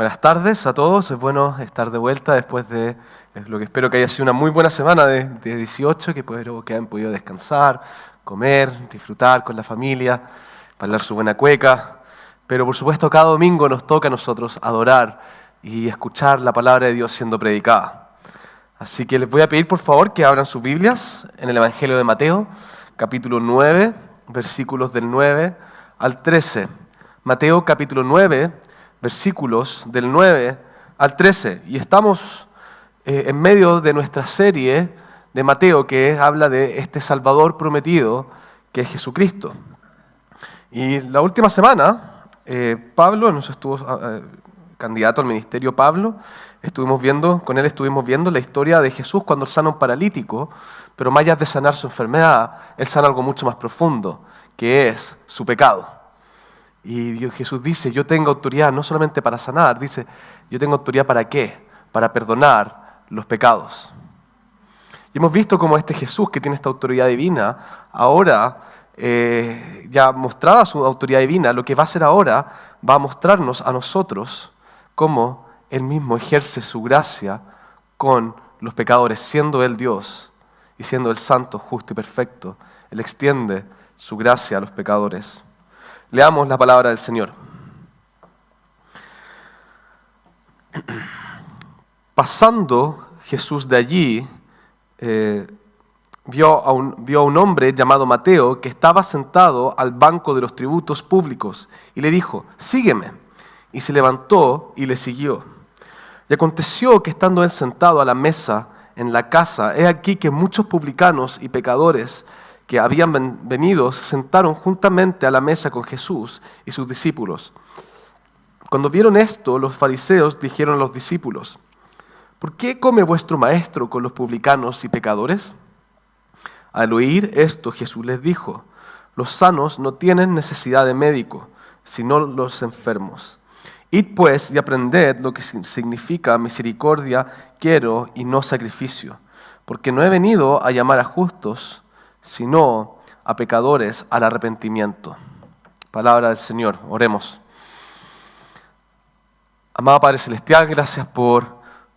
Buenas tardes a todos, es bueno estar de vuelta después de lo que espero que haya sido una muy buena semana de 18, que han podido descansar, comer, disfrutar con la familia, bailar su buena cueca. Pero por supuesto cada domingo nos toca a nosotros adorar y escuchar la palabra de Dios siendo predicada. Así que les voy a pedir por favor que abran sus Biblias en el Evangelio de Mateo, capítulo 9, versículos del 9 al 13. Mateo capítulo 9, versículos del 9 al 13. Y estamos en medio de nuestra serie de Mateo que habla de este Salvador prometido que es Jesucristo. Y la última semana, Pablo nos estuvo, candidato al ministerio Pablo, estuvimos viendo la historia de Jesús cuando sana a un paralítico, pero más allá de sanar su enfermedad, él sana algo mucho más profundo, que es su pecado. Y Jesús dice, yo tengo autoridad no solamente para sanar, dice, yo tengo autoridad ¿para qué? Para perdonar los pecados. Y hemos visto cómo este Jesús que tiene esta autoridad divina, ahora, ya mostrada su autoridad divina, lo que va a hacer ahora, va a mostrarnos a nosotros cómo Él mismo ejerce su gracia con los pecadores, siendo Él Dios y siendo Él santo, justo y perfecto. Él extiende su gracia a los pecadores. Leamos la palabra del Señor. Pasando Jesús de allí, vio a un hombre llamado Mateo que estaba sentado al banco de los tributos públicos y le dijo, sígueme. Y se levantó y le siguió. Y aconteció que estando él sentado a la mesa en la casa, he aquí que muchos publicanos y pecadores que habían venido se sentaron juntamente a la mesa con Jesús y sus discípulos. Cuando vieron esto, los fariseos dijeron a los discípulos, ¿por qué come vuestro maestro con los publicanos y pecadores? Al oír esto, Jesús les dijo, los sanos no tienen necesidad de médico, sino los enfermos. Id pues y aprended lo que significa misericordia quiero y no sacrificio, porque no he venido a llamar a justos, sino a pecadores al arrepentimiento. Palabra del Señor, oremos. Amado Padre Celestial, gracias por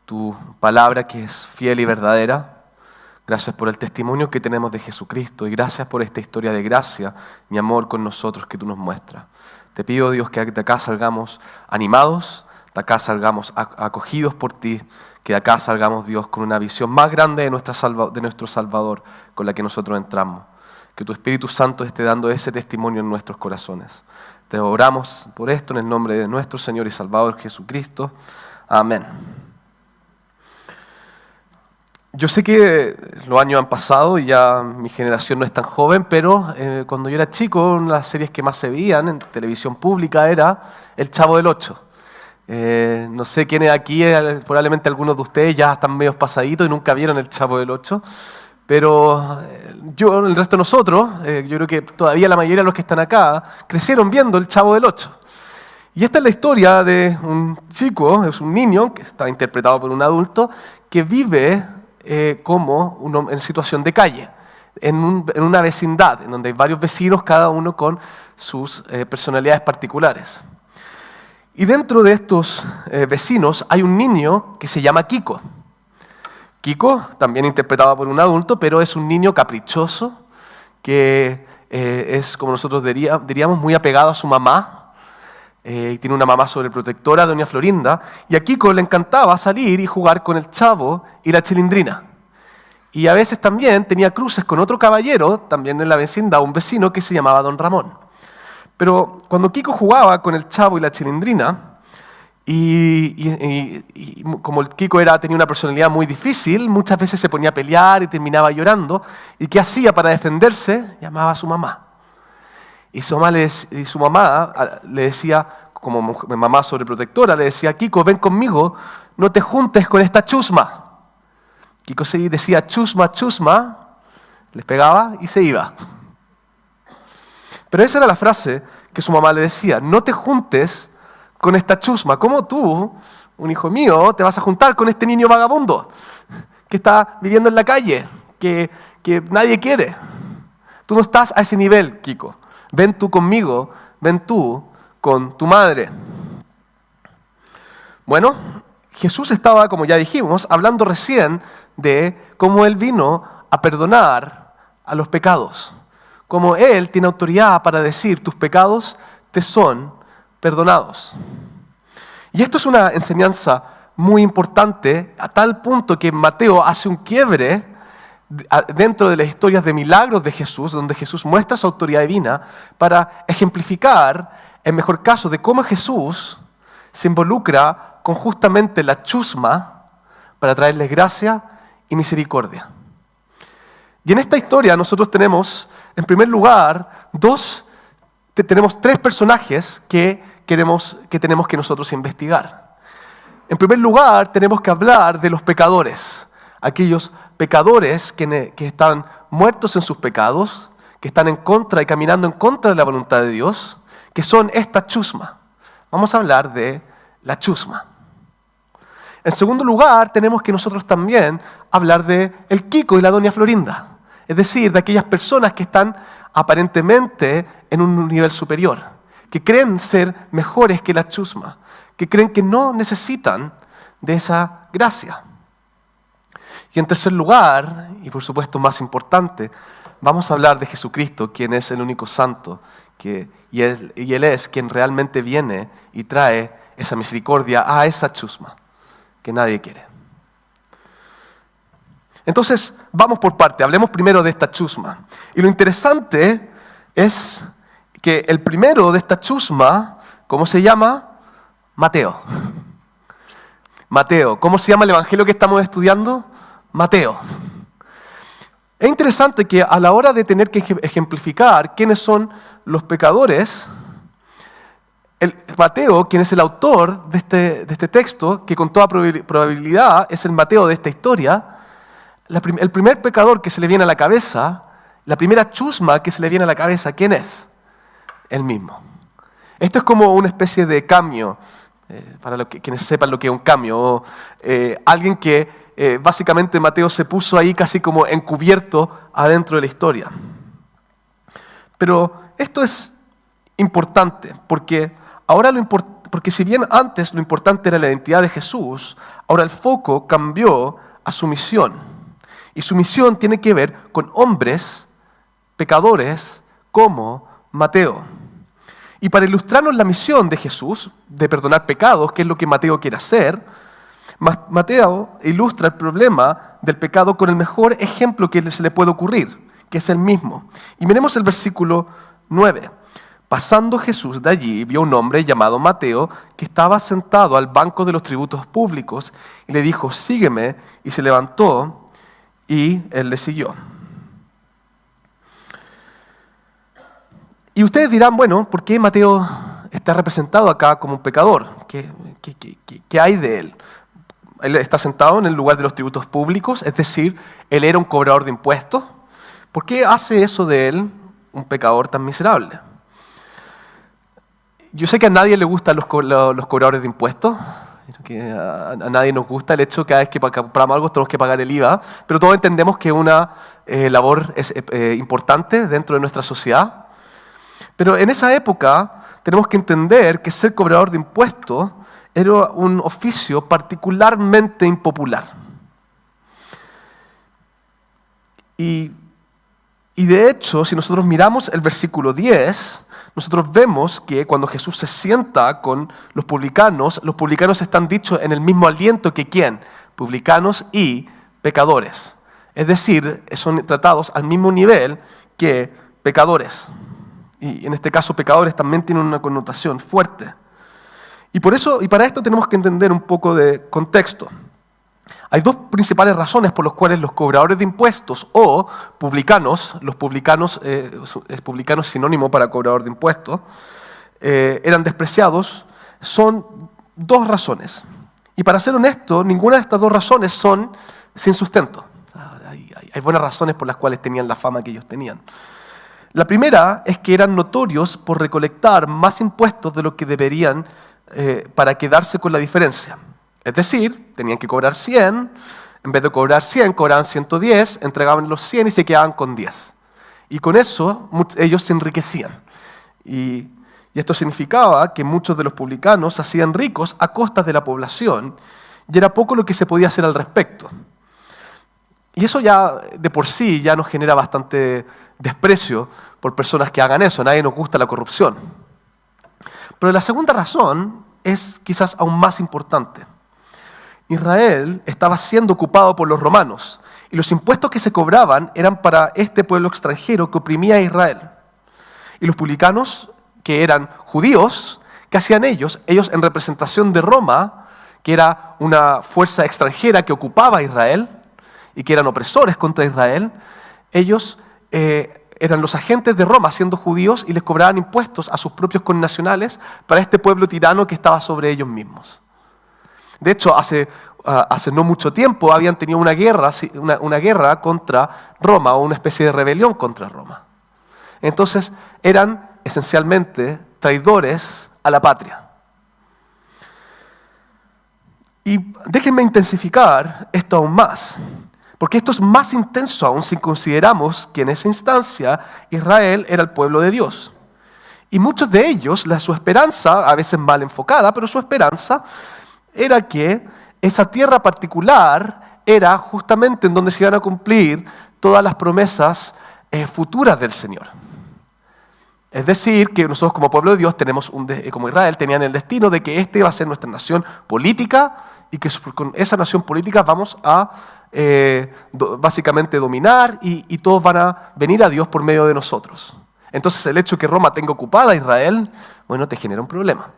tu palabra que es fiel y verdadera. Gracias por el testimonio que tenemos de Jesucristo y gracias por esta historia de gracia y amor con nosotros que tú nos muestras. Te pido, Dios, que de acá salgamos animados, de acá salgamos acogidos por ti, que de acá salgamos, Dios, con una visión más grande de nuestro Salvador con la que nosotros entramos. Que tu Espíritu Santo esté dando ese testimonio en nuestros corazones. Te oramos por esto en el nombre de nuestro Señor y Salvador Jesucristo. Amén. Yo sé que los años han pasado y ya mi generación no es tan joven, pero cuando yo era chico, una de las series que más se veían en televisión pública era El Chavo del Ocho. No sé quiénes aquí, probablemente algunos de ustedes ya están medio pasaditos y nunca vieron El Chavo del Ocho, pero el resto de nosotros, yo creo que todavía la mayoría de los que están acá, crecieron viendo El Chavo del Ocho. Y esta es la historia de un chico, es un niño, que está interpretado por un adulto, que vive en situación de calle, en una vecindad, en donde hay varios vecinos, cada uno con sus personalidades particulares. Y dentro de estos vecinos hay un niño que se llama Kiko. Kiko, también interpretado por un adulto, pero es un niño caprichoso, que es, como nosotros diríamos, muy apegado a su mamá. Tiene una mamá sobreprotectora, doña Florinda, y a Kiko le encantaba salir y jugar con el Chavo y la Chilindrina. Y a veces también tenía cruces con otro caballero, también en la vecindad, un vecino que se llamaba Don Ramón. Pero cuando Kiko jugaba con el Chavo y la Chilindrina, y como el Kiko tenía una personalidad muy difícil, muchas veces se ponía a pelear y terminaba llorando, ¿y qué hacía para defenderse? Llamaba a su mamá. Y su mamá le decía, como mamá sobreprotectora, le decía, Kiko, ven conmigo, no te juntes con esta chusma. Kiko decía, chusma, chusma, les pegaba y se iba. Pero esa era la frase que su mamá le decía, no te juntes con esta chusma. ¿Cómo tú, un hijo mío, te vas a juntar con este niño vagabundo que está viviendo en la calle, que nadie quiere? Tú no estás a ese nivel, Kiko. Ven tú conmigo, ven tú con tu madre. Bueno, Jesús estaba, como ya dijimos, hablando recién de cómo Él vino a perdonar a los pecados. Como Él tiene autoridad para decir, tus pecados te son perdonados. Y esto es una enseñanza muy importante, a tal punto que Mateo hace un quiebre dentro de las historias de milagros de Jesús, donde Jesús muestra su autoridad divina, para ejemplificar, en mejor caso, de cómo Jesús se involucra con justamente la chusma para traerles gracia y misericordia. Y en esta historia nosotros tenemos, en primer lugar, tenemos tres personajes que tenemos que nosotros investigar. En primer lugar, tenemos que hablar de los pecadores, aquellos pecadores que están muertos en sus pecados, que están en contra y caminando en contra de la voluntad de Dios, que son esta chusma. Vamos a hablar de la chusma. En segundo lugar, tenemos que nosotros también hablar de el Kiko y la doña Florinda. Es decir, de aquellas personas que están aparentemente en un nivel superior, que creen ser mejores que la chusma, que creen que no necesitan de esa gracia. Y en tercer lugar, y por supuesto más importante, vamos a hablar de Jesucristo, quien es el único santo, y Él es quien realmente viene y trae esa misericordia a esa chusma que nadie quiere. Entonces, vamos por parte, hablemos primero de esta chusma. Y lo interesante es que el primero de esta chusma, ¿cómo se llama? Mateo. Mateo. ¿Cómo se llama el evangelio que estamos estudiando? Mateo. Es interesante que a la hora de tener que ejemplificar quiénes son los pecadores, Mateo, quien es el autor de este texto, que con toda probabilidad es el Mateo de esta historia, el primer pecador que se le viene a la cabeza, la primera chusma que se le viene a la cabeza, ¿quién es? Él mismo. Esto es como una especie de cambio, para quienes sepan lo que es un cambio, o alguien que básicamente Mateo se puso ahí casi como encubierto adentro de la historia. Pero esto es importante, porque si bien antes lo importante era la identidad de Jesús, ahora el foco cambió a su misión. Y su misión tiene que ver con hombres pecadores como Mateo. Y para ilustrarnos la misión de Jesús, de perdonar pecados, que es lo que Mateo quiere hacer, Mateo ilustra el problema del pecado con el mejor ejemplo que se le puede ocurrir, que es el mismo. Y miremos el versículo 9. Pasando Jesús de allí, vio un hombre llamado Mateo que estaba sentado al banco de los tributos públicos y le dijo, sígueme, y se levantó y él le siguió. Y ustedes dirán, bueno, ¿por qué Mateo está representado acá como un pecador? ¿Qué hay de él? Él está sentado en el lugar de los tributos públicos, es decir, él era un cobrador de impuestos. ¿Por qué hace eso de él un pecador tan miserable? Yo sé que a nadie le gustan los cobradores de impuestos, que a nadie nos gusta el hecho que cada vez que compramos algo tenemos que pagar el IVA, pero todos entendemos que es una labor importante dentro de nuestra sociedad. Pero en esa época tenemos que entender que ser cobrador de impuestos era un oficio particularmente impopular. Y de hecho, si nosotros miramos el versículo 10, nosotros vemos que cuando Jesús se sienta con los publicanos están dichos en el mismo aliento que ¿quién? Publicanos y pecadores. Es decir, son tratados al mismo nivel que pecadores. Y en este caso, pecadores también tienen una connotación fuerte. Y para esto tenemos que entender un poco de contexto. Hay dos principales razones por las cuales los cobradores de impuestos o publicanos, publicanos es sinónimo para cobrador de impuestos, eran despreciados, son dos razones. Y para ser honesto, ninguna de estas dos razones son sin sustento. Hay buenas razones por las cuales tenían la fama que ellos tenían. La primera es que eran notorios por recolectar más impuestos de lo que deberían para quedarse con la diferencia. Es decir, tenían que cobrar 100, en vez de cobrar 100, cobraban 110, entregaban los 100 y se quedaban con 10. Y con eso ellos se enriquecían. Y Y esto significaba que muchos de los publicanos se hacían ricos a costas de la población y era poco lo que se podía hacer al respecto. Y eso ya de por sí ya nos genera bastante desprecio por personas que hagan eso. A nadie nos gusta la corrupción. Pero la segunda razón es quizás aún más importante. Israel estaba siendo ocupado por los romanos y los impuestos que se cobraban eran para este pueblo extranjero que oprimía a Israel. Y los publicanos, que eran judíos, ¿qué hacían ellos? Ellos en representación de Roma, que era una fuerza extranjera que ocupaba a Israel y que eran opresores contra Israel, ellos eran los agentes de Roma siendo judíos y les cobraban impuestos a sus propios connacionales para este pueblo tirano que estaba sobre ellos mismos. De hecho, hace no mucho tiempo habían tenido una guerra contra Roma o una especie de rebelión contra Roma. Entonces eran esencialmente traidores a la patria. Y déjenme intensificar esto aún más, porque esto es más intenso aún si consideramos que en esa instancia Israel era el pueblo de Dios. Y muchos de ellos, su esperanza, a veces mal enfocada, pero su esperanza era que esa tierra particular era justamente en donde se iban a cumplir todas las promesas futuras del Señor. Es decir, que nosotros como pueblo de Dios tenemos como Israel tenían el destino de que este iba a ser nuestra nación política y que con esa nación política vamos a básicamente dominar y todos van a venir a Dios por medio de nosotros. Entonces el hecho de que Roma tenga ocupada a Israel, bueno, te genera un problema.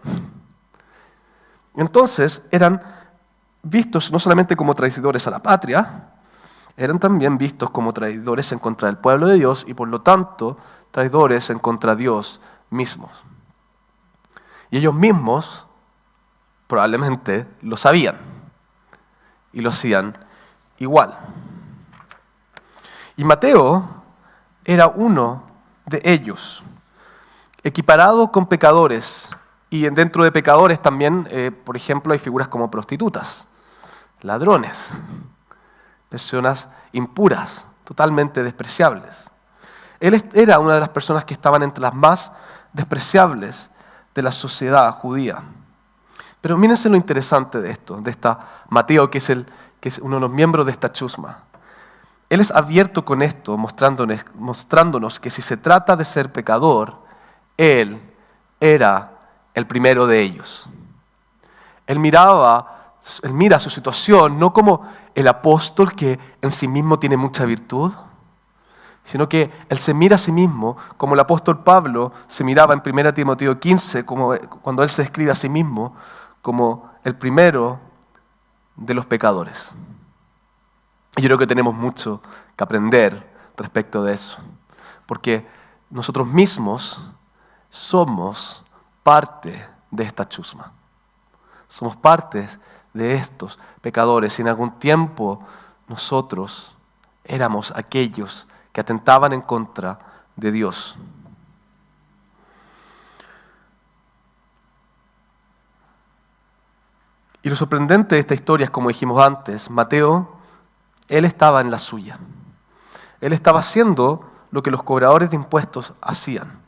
Entonces eran vistos no solamente como traidores a la patria, eran también vistos como traidores en contra del pueblo de Dios y por lo tanto traidores en contra de Dios mismos. Y ellos mismos probablemente lo sabían y lo hacían igual. Y Mateo era uno de ellos, equiparado con pecadores. Y dentro de pecadores también, por ejemplo, hay figuras como prostitutas, ladrones, personas impuras, totalmente despreciables. Él era una de las personas que estaban entre las más despreciables de la sociedad judía. Pero mírense lo interesante de esto, de Mateo, que es uno de los miembros de esta chusma. Él es abierto con esto, mostrándonos que si se trata de ser pecador, él era el primero de ellos. Él mira su situación no como el apóstol que en sí mismo tiene mucha virtud, sino que él se mira a sí mismo como el apóstol Pablo se miraba en 1 Timoteo 15, cuando él se describe a sí mismo como el primero de los pecadores. Y yo creo que tenemos mucho que aprender respecto de eso, porque nosotros mismos somos parte de esta chusma. Somos partes de estos pecadores y en algún tiempo nosotros éramos aquellos que atentaban en contra de Dios. Y lo sorprendente de esta historia es, como dijimos antes, Mateo, él estaba en la suya. Él estaba haciendo lo que los cobradores de impuestos hacían.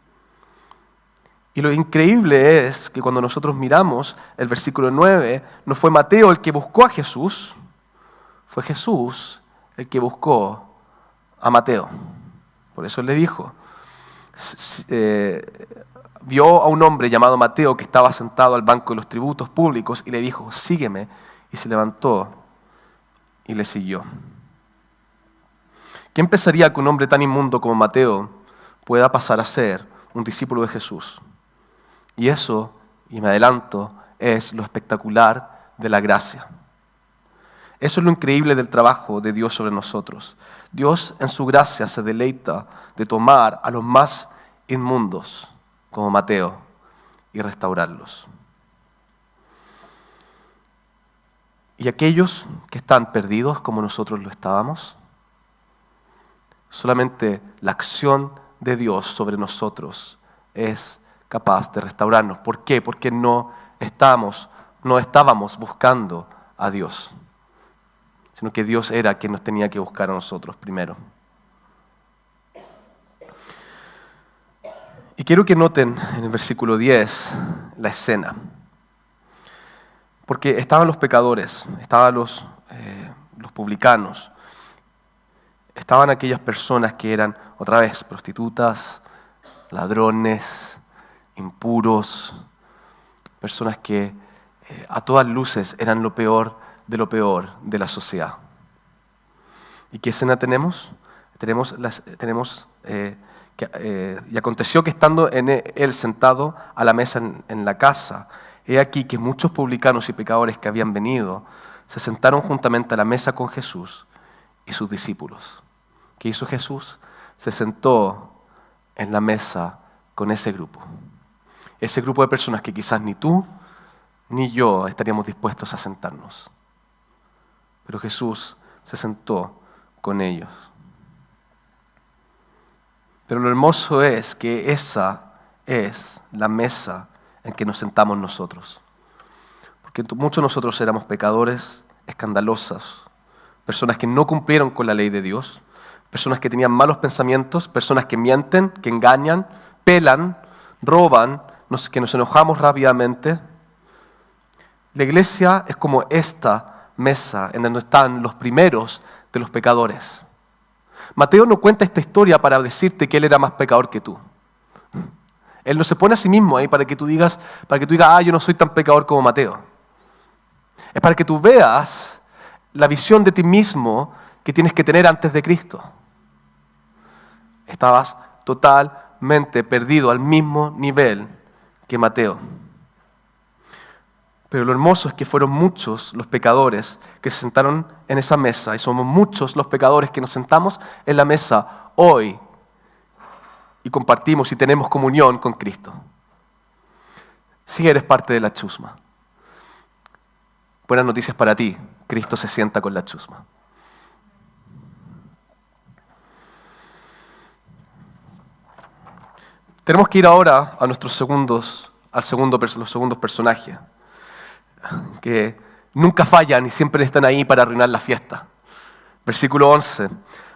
Y lo increíble es que cuando nosotros miramos el versículo 9, no fue Mateo el que buscó a Jesús, fue Jesús el que buscó a Mateo. Por eso él le dijo, vio a un hombre llamado Mateo que estaba sentado al banco de los tributos públicos y le dijo, sígueme, y se levantó y le siguió. ¿Quién pensaría que un hombre tan inmundo como Mateo pueda pasar a ser un discípulo de Jesús? Y eso, y me adelanto, es lo espectacular de la gracia. Eso es lo increíble del trabajo de Dios sobre nosotros. Dios en su gracia se deleita de tomar a los más inmundos, como Mateo, y restaurarlos. Y aquellos que están perdidos como nosotros lo estábamos, solamente la acción de Dios sobre nosotros es capaz de restaurarnos. ¿Por qué? Porque no estábamos buscando a Dios, sino que Dios era quien nos tenía que buscar a nosotros primero. Y quiero que noten en el versículo 10 la escena. Porque estaban los pecadores, estaban los publicanos, estaban aquellas personas que eran, otra vez, prostitutas, ladrones, impuros, personas que a todas luces eran lo peor de la sociedad. ¿Y qué escena tenemos? Y aconteció que estando él sentado a la mesa en la casa, he aquí que muchos publicanos y pecadores que habían venido se sentaron juntamente a la mesa con Jesús y sus discípulos. ¿Qué hizo Jesús? Se sentó en la mesa con ese grupo. Ese grupo de personas que quizás ni tú ni yo estaríamos dispuestos a sentarnos. Pero Jesús se sentó con ellos. Pero lo hermoso es que esa es la mesa en que nos sentamos nosotros. Porque muchos de nosotros éramos pecadores escandalosos, personas que no cumplieron con la ley de Dios, personas que tenían malos pensamientos, personas que mienten, que engañan, pelan, roban, que nos enojamos rápidamente. La iglesia es como esta mesa en donde están los primeros de los pecadores. Mateo no cuenta esta historia para decirte que él era más pecador que tú. Él no se pone a sí mismo ahí para que tú digas, yo no soy tan pecador como Mateo. Es para que tú veas la visión de ti mismo que tienes que tener antes de Cristo. Estabas totalmente perdido al mismo nivel que Mateo. Pero lo hermoso es que fueron muchos los pecadores que se sentaron en esa mesa y somos muchos los pecadores que nos sentamos en la mesa hoy y compartimos y tenemos comunión con Cristo. Si eres parte de la chusma. Buenas noticias para ti, Cristo se sienta con la chusma. Tenemos que ir ahora a los segundos personajes, que nunca fallan y siempre están ahí para arruinar la fiesta. Versículo 11.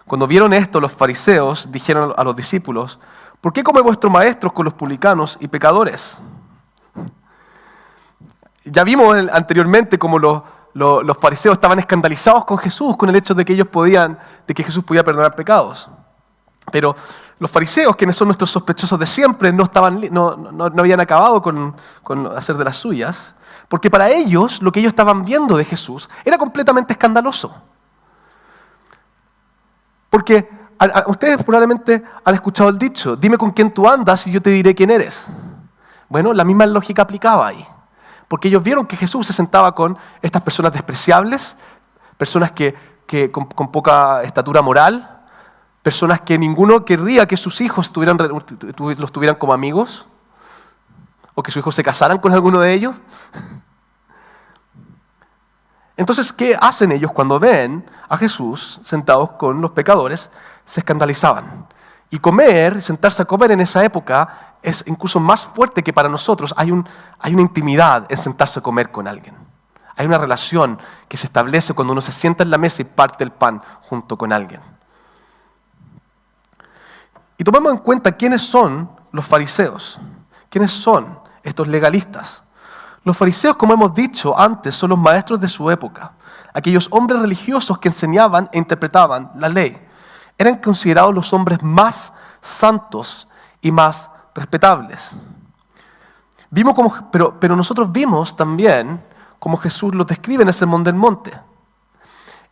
Cuando vieron esto, los fariseos dijeron a los discípulos, ¿por qué come vuestro maestro con los publicanos y pecadores? Ya vimos anteriormente cómo los fariseos estaban escandalizados con Jesús, con el hecho de que Jesús podía perdonar pecados. Pero los fariseos, quienes son nuestros sospechosos de siempre, no habían acabado con hacer de las suyas, porque para ellos, lo que ellos estaban viendo de Jesús era completamente escandaloso. Porque ustedes probablemente han escuchado el dicho, dime con quién tú andas y yo te diré quién eres. Bueno, la misma lógica aplicaba ahí. Porque ellos vieron que Jesús se sentaba con estas personas despreciables, personas que con poca estatura moral, personas que ninguno querría que sus hijos los tuvieran como amigos, o que sus hijos se casaran con alguno de ellos. Entonces, ¿qué hacen ellos cuando ven a Jesús sentados con los pecadores? Se escandalizaban. Y sentarse a comer en esa época es incluso más fuerte que para nosotros. Hay una intimidad en sentarse a comer con alguien. Hay una relación que se establece cuando uno se sienta en la mesa y parte el pan junto con alguien. Y tomemos en cuenta quiénes son los fariseos. ¿Quiénes son estos legalistas? Los fariseos, como hemos dicho antes, son los maestros de su época. Aquellos hombres religiosos que enseñaban e interpretaban la ley. Eran considerados los hombres más santos y más respetables. Pero nosotros vimos también cómo Jesús los describe en el Sermón del Monte.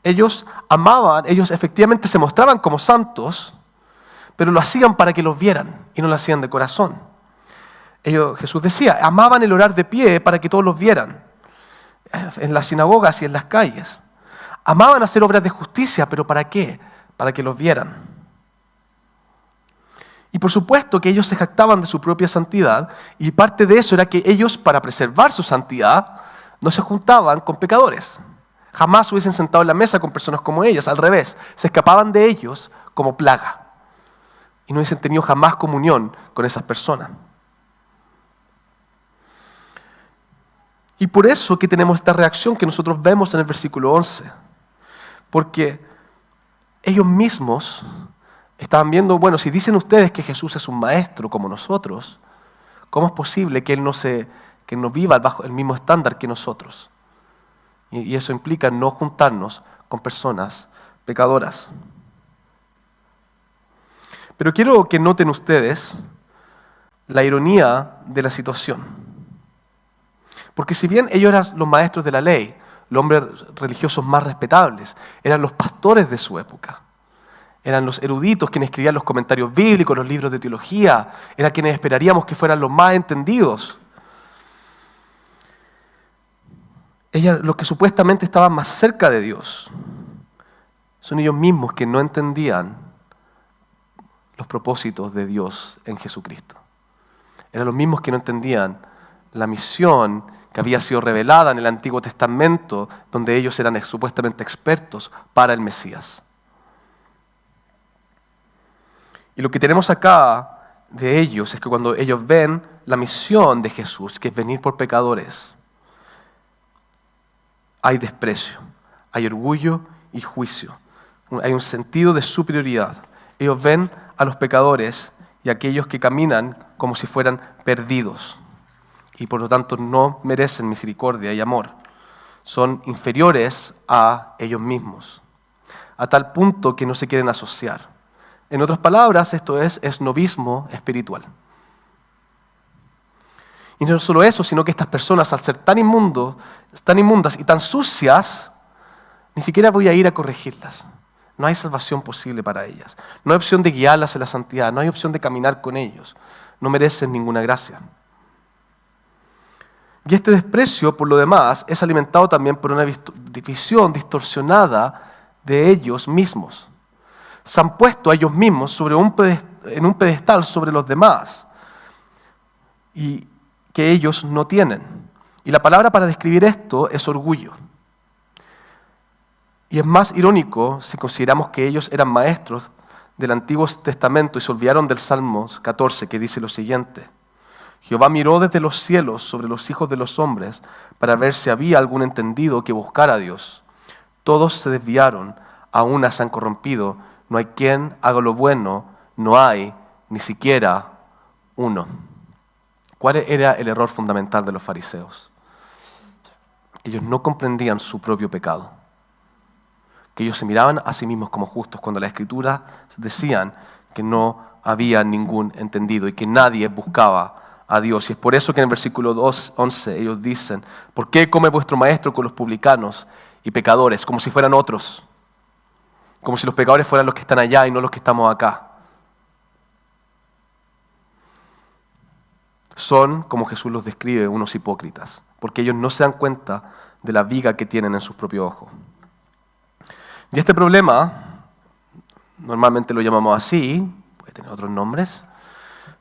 Ellos efectivamente se mostraban como santos, pero lo hacían para que los vieran y no lo hacían de corazón. Jesús decía, amaban el orar de pie para que todos los vieran, en las sinagogas y en las calles. Amaban hacer obras de justicia, pero ¿para qué? Para que los vieran. Y por supuesto que ellos se jactaban de su propia santidad, y parte de eso era que ellos, para preservar su santidad, no se juntaban con pecadores. Jamás hubiesen sentado en la mesa con personas como ellas, al revés, se escapaban de ellos como plaga. Y no hubiesen tenido jamás comunión con esas personas. Y por eso que tenemos esta reacción que nosotros vemos en el versículo 11. Porque ellos mismos Estaban viendo, bueno, si dicen ustedes que Jesús es un maestro como nosotros, ¿cómo es posible que Él no viva bajo el mismo estándar que nosotros? Y eso implica no juntarnos con personas pecadoras. Pero quiero que noten ustedes la ironía de la situación. Porque si bien ellos eran los maestros de la ley, los hombres religiosos más respetables, eran los pastores de su época. Eran los eruditos quienes escribían los comentarios bíblicos, los libros de teología, eran quienes esperaríamos que fueran los más entendidos. Los que supuestamente estaban más cerca de Dios, son ellos mismos que no entendían los propósitos de Dios en Jesucristo. Eran los mismos que no entendían la misión que había sido revelada en el Antiguo Testamento, donde ellos eran supuestamente expertos para el Mesías. Y lo que tenemos acá de ellos es que cuando ellos ven la misión de Jesús, que es venir por pecadores, hay desprecio, hay orgullo y juicio. Hay un sentido de superioridad. Ellos ven a los pecadores y a aquellos que caminan como si fueran perdidos y por lo tanto no merecen misericordia y amor. Son inferiores a ellos mismos, a tal punto que no se quieren asociar. En otras palabras, esto es esnobismo espiritual. Y no solo eso, sino que estas personas, al ser tan inmundas y tan sucias, ni siquiera voy a ir a corregirlas. No hay salvación posible para ellas. No hay opción de guiarlas en la santidad. No hay opción de caminar con ellos. No merecen ninguna gracia. Y este desprecio, por lo demás, es alimentado también por una visión distorsionada de ellos mismos. Se han puesto a ellos mismos en un pedestal sobre los demás y que ellos no tienen. Y la palabra para describir esto es orgullo. Y es más irónico si consideramos que ellos eran maestros del Antiguo Testamento y se olvidaron del Salmos 14, que dice lo siguiente: Jehová miró desde los cielos sobre los hijos de los hombres para ver si había algún entendido que buscara a Dios. Todos se desviaron, a una se han corrompido. No hay quien haga lo bueno, no hay ni siquiera uno. ¿Cuál era el error fundamental de los fariseos? Ellos no comprendían su propio pecado. Que ellos se miraban a sí mismos como justos, cuando las Escrituras decían que no había ningún entendido y que nadie buscaba a Dios. Y es por eso que en el versículo 11 ellos dicen: ¿por qué come vuestro maestro con los publicanos y pecadores? Como si fueran otros. Como si los pecadores fueran los que están allá y no los que estamos acá. Son, como Jesús los describe, unos hipócritas, porque ellos no se dan cuenta de la viga que tienen en sus propios ojos. Y este problema, normalmente lo llamamos así, puede tener otros nombres,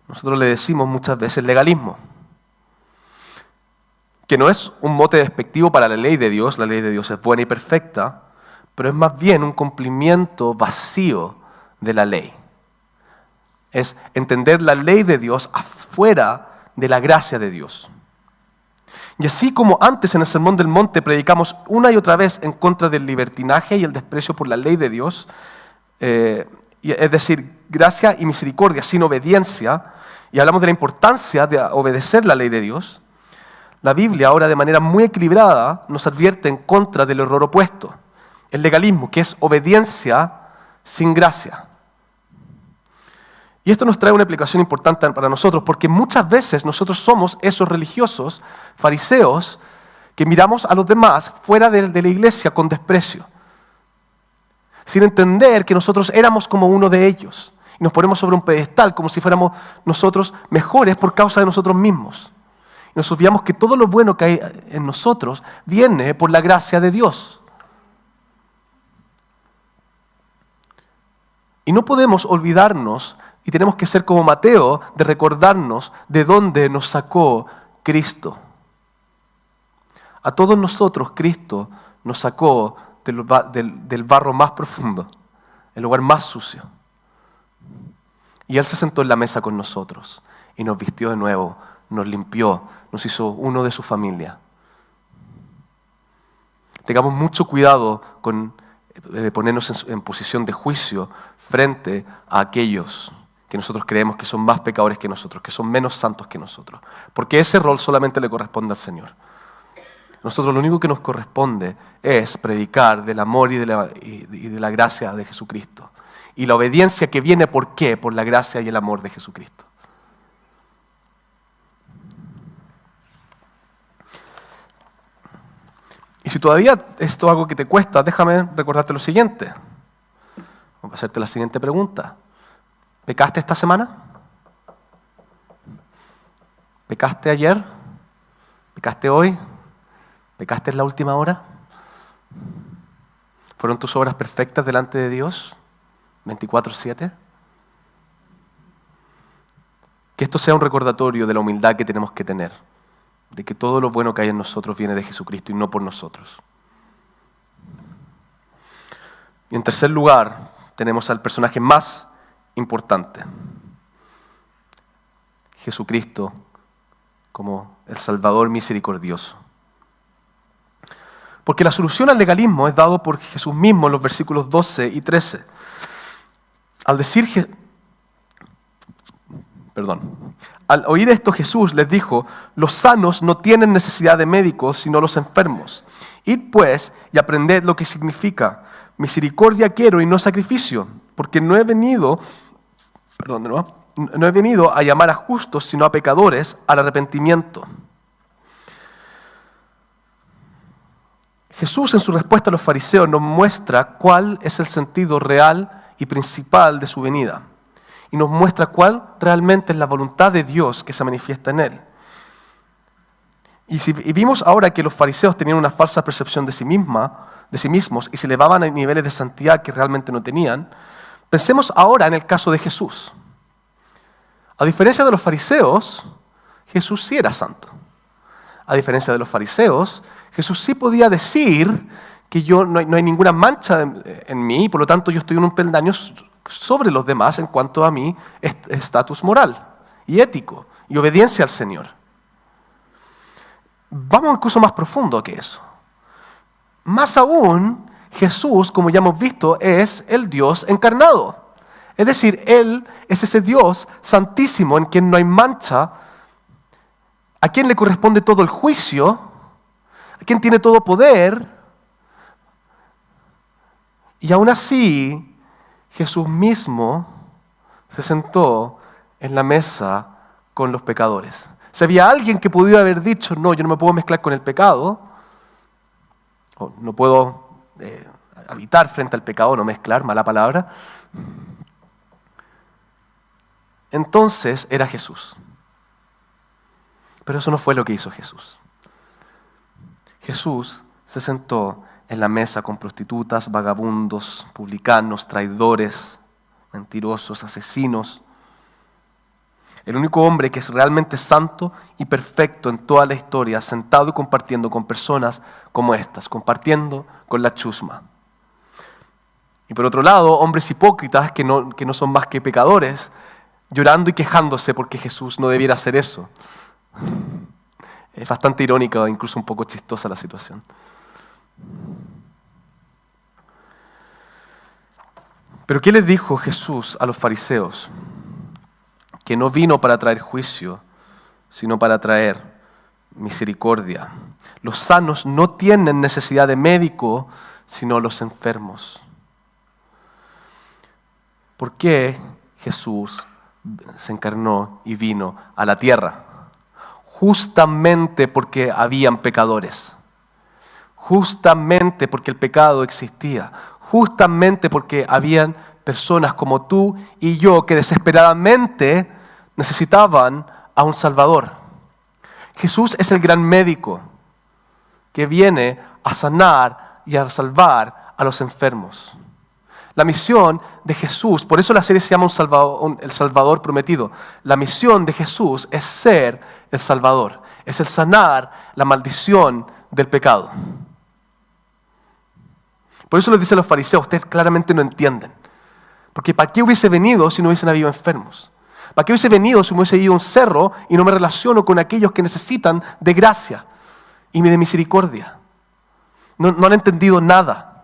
nosotros le decimos muchas veces legalismo, que no es un mote despectivo para la ley de Dios es buena y perfecta, pero es más bien un cumplimiento vacío de la ley. Es entender la ley de Dios afuera de la gracia de Dios. Y así como antes en el Sermón del Monte predicamos una y otra vez en contra del libertinaje y el desprecio por la ley de Dios, es decir, gracia y misericordia sin obediencia, y hablamos de la importancia de obedecer la ley de Dios, la Biblia ahora de manera muy equilibrada nos advierte en contra del error opuesto, el legalismo, que es obediencia sin gracia. Y esto nos trae una explicación importante para nosotros, porque muchas veces nosotros somos esos religiosos, fariseos, que miramos a los demás fuera de la iglesia con desprecio, sin entender que nosotros éramos como uno de ellos, y nos ponemos sobre un pedestal como si fuéramos nosotros mejores por causa de nosotros mismos. Y nos olvidamos que todo lo bueno que hay en nosotros viene por la gracia de Dios. Y no podemos olvidarnos, y tenemos que ser como Mateo, de recordarnos de dónde nos sacó Cristo. A todos nosotros Cristo nos sacó del barro más profundo, el lugar más sucio. Y Él se sentó en la mesa con nosotros y nos vistió de nuevo, nos limpió, nos hizo uno de su familia. Tengamos mucho cuidado con ponernos en posición de juicio frente a aquellos que nosotros creemos que son más pecadores que nosotros, que son menos santos que nosotros. Porque ese rol solamente le corresponde al Señor. Nosotros lo único que nos corresponde es predicar del amor y de la gracia de Jesucristo. Y la obediencia que viene, ¿por qué? Por la gracia y el amor de Jesucristo. Y si todavía esto es algo que te cuesta, déjame recordarte lo siguiente. Voy a hacerte la siguiente pregunta. ¿Pecaste esta semana? ¿Pecaste ayer? ¿Pecaste hoy? ¿Pecaste en la última hora? ¿Fueron tus obras perfectas delante de Dios? 24/7. Que esto sea un recordatorio de la humildad que tenemos que tener, de que todo lo bueno que hay en nosotros viene de Jesucristo y no por nosotros. Y en tercer lugar, tenemos al personaje más importante, Jesucristo como el Salvador misericordioso. Porque la solución al legalismo es dado por Jesús mismo en los versículos 12 y 13. Al oír esto Jesús les dijo: los sanos no tienen necesidad de médicos, sino los enfermos. Id pues y aprended lo que significa: misericordia quiero y no sacrificio, porque no he venido a llamar a justos, sino a pecadores al arrepentimiento. Jesús, en su respuesta a los fariseos, nos muestra cuál es el sentido real y principal de su venida. Y nos muestra cuál realmente es la voluntad de Dios que se manifiesta en Él. Y vimos ahora que los fariseos tenían una falsa percepción de sí mismos y se elevaban a niveles de santidad que realmente no tenían. Pensemos ahora en el caso de Jesús. A diferencia de los fariseos, Jesús sí era santo. A diferencia de los fariseos, Jesús sí podía decir que no hay ninguna mancha en mí, y por lo tanto yo estoy en un peldaño sobre los demás en cuanto a mi estatus moral y ético y obediencia al Señor. Vamos incluso más profundo que eso. Más aún, Jesús, como ya hemos visto, es el Dios encarnado. Es decir, Él es ese Dios santísimo en quien no hay mancha, a quien le corresponde todo el juicio, a quien tiene todo poder. Y aún así, Jesús mismo se sentó en la mesa con los pecadores. Si había alguien que pudiera haber dicho: no, yo no me puedo mezclar con el pecado, o no puedo habitar frente al pecado, no mezclar, mala palabra, entonces era Jesús. Pero eso no fue lo que hizo Jesús. Jesús se sentó en la mesa con prostitutas, vagabundos, publicanos, traidores, mentirosos, asesinos. El único hombre que es realmente santo y perfecto en toda la historia, sentado y compartiendo con personas como estas, compartiendo con la chusma. Y por otro lado, hombres hipócritas que no son más que pecadores, llorando y quejándose porque Jesús no debiera hacer eso. Es bastante irónica, incluso un poco chistosa la situación. Pero ¿qué les dijo Jesús a los fariseos? Que no vino para traer juicio, sino para traer misericordia. Los sanos no tienen necesidad de médico, sino los enfermos. ¿Por qué Jesús se encarnó y vino a la tierra? Justamente porque habían pecadores. Justamente porque el pecado existía. Justamente porque habían personas como tú y yo que desesperadamente necesitaban a un Salvador. Jesús es el gran médico que viene a sanar y a salvar a los enfermos. La misión de Jesús, por eso la serie se llama El Salvador Prometido. La misión de Jesús es ser el Salvador, es el sanar la maldición del pecado. Por eso les dice a los fariseos: ustedes claramente no entienden. Porque ¿para qué hubiese venido si no hubiesen habido enfermos? ¿Para qué hubiese venido si me hubiese ido a un cerro y no me relaciono con aquellos que necesitan de gracia y de misericordia? No han entendido nada.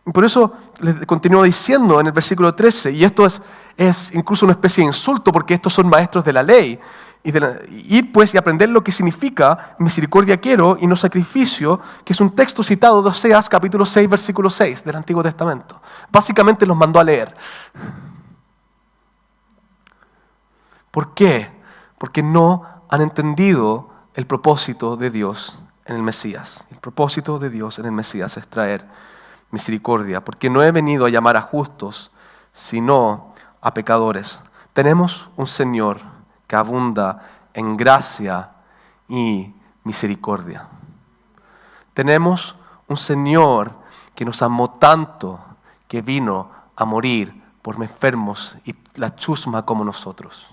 Y por eso les continúo diciendo en el versículo 13, y esto es incluso una especie de insulto porque estos son maestros de la ley, ir pues y aprender lo que significa misericordia quiero y no sacrificio, que es un texto citado de Oseas capítulo 6, versículo 6 del Antiguo Testamento. Básicamente los mandó a leer. ¿Por qué? Porque no han entendido el propósito de Dios en el Mesías. El propósito de Dios en el Mesías es traer misericordia, porque no he venido a llamar a justos, sino a pecadores. Tenemos un Señor que abunda en gracia y misericordia. Tenemos un Señor que nos amó tanto que vino a morir por enfermos y la chusma como nosotros.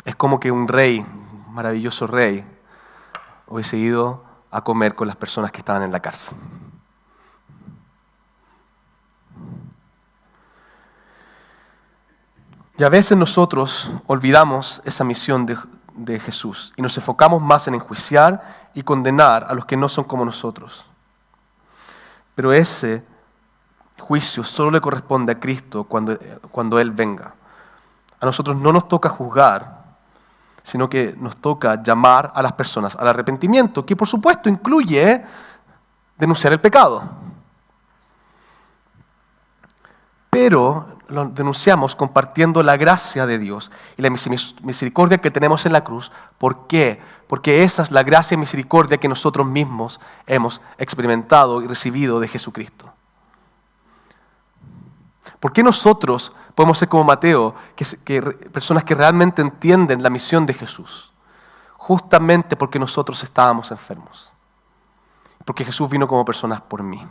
Es como que un rey, un maravilloso rey, hubiese ido a comer con las personas que estaban en la cárcel. Y a veces nosotros olvidamos esa misión de Jesús y nos enfocamos más en enjuiciar y condenar a los que no son como nosotros. Pero ese juicio solo le corresponde a Cristo cuando Él venga. A nosotros no nos toca juzgar, sino que nos toca llamar a las personas al arrepentimiento, que por supuesto incluye denunciar el pecado. Pero lo denunciamos compartiendo la gracia de Dios y la misericordia que tenemos en la cruz. ¿Por qué? Porque esa es la gracia y misericordia que nosotros mismos hemos experimentado y recibido de Jesucristo. ¿Por qué nosotros podemos ser como Mateo, personas que realmente entienden la misión de Jesús? Justamente porque nosotros estábamos enfermos. Porque Jesús vino como personas por mí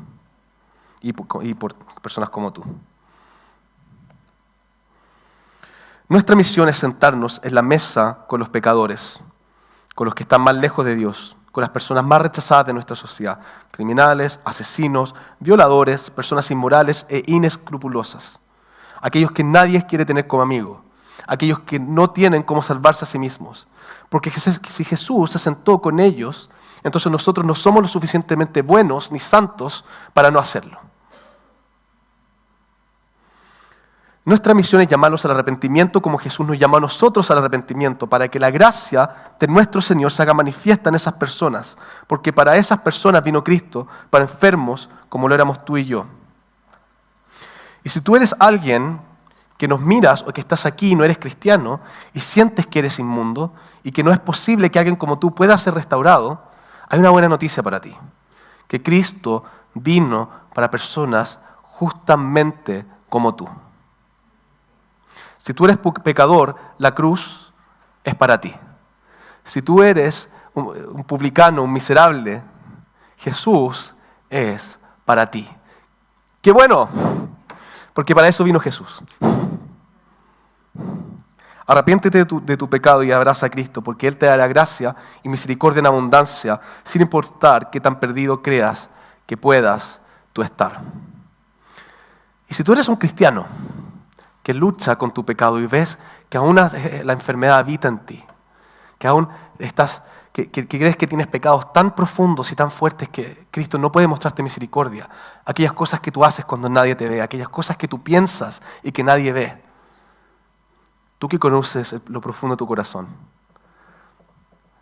y por personas como tú. Nuestra misión es sentarnos en la mesa con los pecadores, con los que están más lejos de Dios, con las personas más rechazadas de nuestra sociedad, criminales, asesinos, violadores, personas inmorales e inescrupulosas, aquellos que nadie quiere tener como amigo, aquellos que no tienen cómo salvarse a sí mismos. Porque si Jesús se sentó con ellos, entonces nosotros no somos lo suficientemente buenos ni santos para no hacerlo. Nuestra misión es llamarlos al arrepentimiento como Jesús nos llama a nosotros al arrepentimiento, para que la gracia de nuestro Señor se haga manifiesta en esas personas, porque para esas personas vino Cristo, para enfermos como lo éramos tú y yo. Y si tú eres alguien que nos miras o que estás aquí y no eres cristiano y sientes que eres inmundo y que no es posible que alguien como tú pueda ser restaurado, hay una buena noticia para ti, que Cristo vino para personas justamente como tú. Si tú eres pecador, la cruz es para ti. Si tú eres un publicano, un miserable, Jesús es para ti. ¡Qué bueno! Porque para eso vino Jesús. Arrepiéntete de tu pecado y abraza a Cristo, porque Él te dará gracia y misericordia en abundancia, sin importar qué tan perdido creas que puedas tú estar. Y si tú eres un cristiano que lucha con tu pecado y ves que aún la enfermedad habita en ti, que aún que crees que tienes pecados tan profundos y tan fuertes que Cristo no puede mostrarte misericordia, aquellas cosas que tú haces cuando nadie te ve, aquellas cosas que tú piensas y que nadie ve, tú que conoces lo profundo de tu corazón,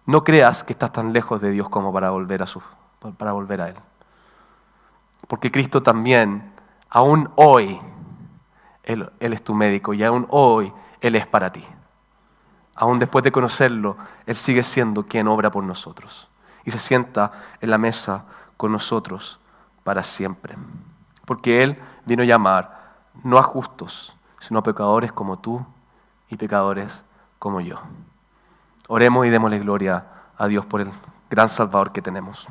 no creas que estás tan lejos de Dios como para volver a Él. Porque Cristo también, aún hoy, Él es tu médico y aún hoy Él es para ti. Aún después de conocerlo, Él sigue siendo quien obra por nosotros. Y se sienta en la mesa con nosotros para siempre. Porque Él vino a llamar no a justos, sino a pecadores como tú y pecadores como yo. Oremos y démosle gloria a Dios por el gran Salvador que tenemos.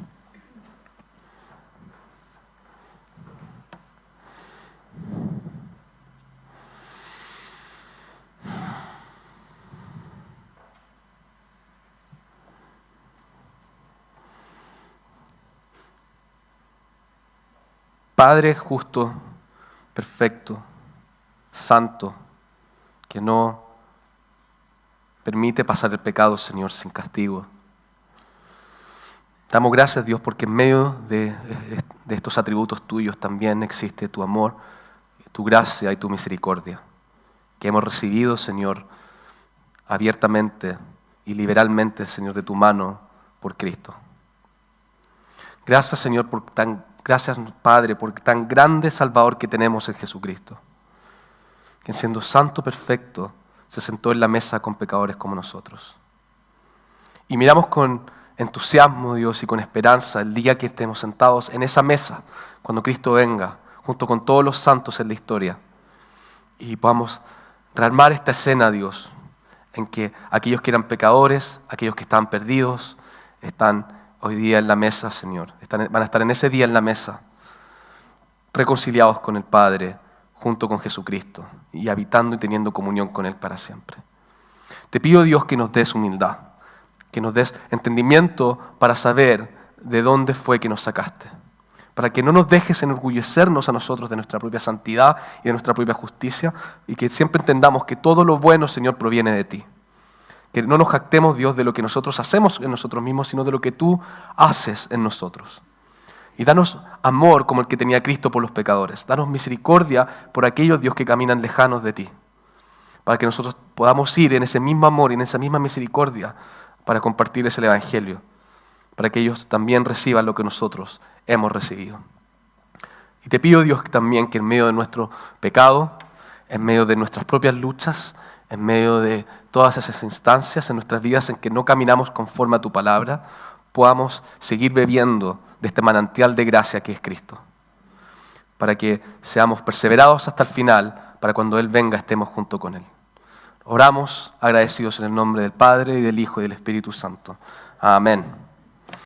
Padre justo, perfecto, santo, que no permite pasar el pecado, Señor, sin castigo. Damos gracias, Dios, porque en medio de estos atributos tuyos también existe tu amor, tu gracia y tu misericordia, que hemos recibido, Señor, abiertamente y liberalmente, Señor, de tu mano por Cristo. Gracias, Señor, gracias, Padre, por tan grande Salvador que tenemos en Jesucristo, que siendo santo perfecto, se sentó en la mesa con pecadores como nosotros. Y miramos con entusiasmo, Dios, y con esperanza el día que estemos sentados en esa mesa, cuando Cristo venga, junto con todos los santos en la historia, y podamos rearmar esta escena, Dios, en que aquellos que eran pecadores, aquellos que estaban perdidos, están hoy día en la mesa, Señor. Van a estar en ese día en la mesa, reconciliados con el Padre, junto con Jesucristo, y habitando y teniendo comunión con Él para siempre. Te pido, Dios, que nos des humildad, que nos des entendimiento para saber de dónde fue que nos sacaste, para que no nos dejes enorgullecernos a nosotros de nuestra propia santidad y de nuestra propia justicia, y que siempre entendamos que todo lo bueno, Señor, proviene de ti. Que no nos jactemos, Dios, de lo que nosotros hacemos en nosotros mismos, sino de lo que tú haces en nosotros. Y danos amor como el que tenía Cristo por los pecadores. Danos misericordia por aquellos, Dios, que caminan lejanos de ti, para que nosotros podamos ir en ese mismo amor y en esa misma misericordia para compartirles el Evangelio, para que ellos también reciban lo que nosotros hemos recibido. Y te pido, Dios, también que en medio de nuestro pecado, en medio de nuestras propias luchas, en medio de todas esas instancias en nuestras vidas en que no caminamos conforme a tu palabra, podamos seguir bebiendo de este manantial de gracia que es Cristo, para que seamos perseverados hasta el final, para cuando Él venga estemos junto con Él. Oramos agradecidos en el nombre del Padre, y del Hijo, y del Espíritu Santo. Amén.